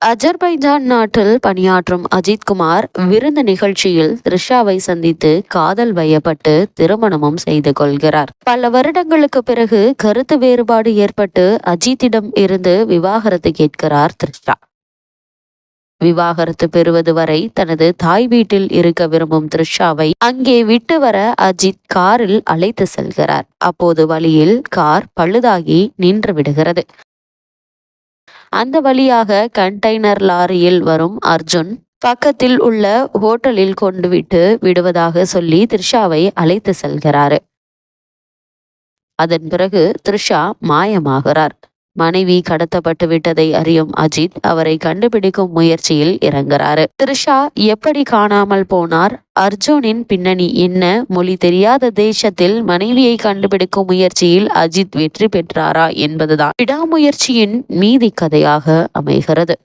Azerbaijan நாட்டில் பணியாற்றும் அஜித்குமார் விருந்து நிகழ்ச்சியில் த்ரிஷாவை சந்தித்து காதல் வயப்பட்டு திருமணமும் செய்து கொள்கிறார். பல வருடங்களுக்கு பிறகு கருத்து வேறுபாடு ஏற்பட்டு அஜித்திடம் இருந்து விவாகரத்து கேட்கிறார் த்ரிஷா. விவாகரத்து பெறுவது வரை தனது தாய் வீட்டில் இருக்க விரும்பும் த்ரிஷாவை அங்கே விட்டு வர அஜித் காரில் அழைத்து செல்கிறார். அப்போது வழியில் கார் பழுதாகி நின்று விடுகிறது. அந்த வழியாக கண்டெய்னர் லாரியில் வரும் அர்ஜுன் பக்கத்தில் உள்ள ஹோட்டலில் கொண்டு விடுவதாக சொல்லி த்ரிஷாவை அழைத்து செல்கிறாரு. அதன் பிறகு த்ரிஷா மாயமாகிறார். மனைவி கடத்தப்பட்டு விட்டதை அறியும் அஜித் அவரை கண்டுபிடிக்கும் முயற்சியில் இறங்குறாரு. த்ரிஷா எப்படி காணாமல் போனார், அர்ஜுனின் பின்னணி என்ன, மொழி தெரியாத தேசத்தில் மனைவியை கண்டுபிடிக்கும் முயற்சியில் அஜித் வெற்றி பெற்றாரா என்பதுதான் விடாமுயற்சியின் மீதி கதையாக அமைகிறது.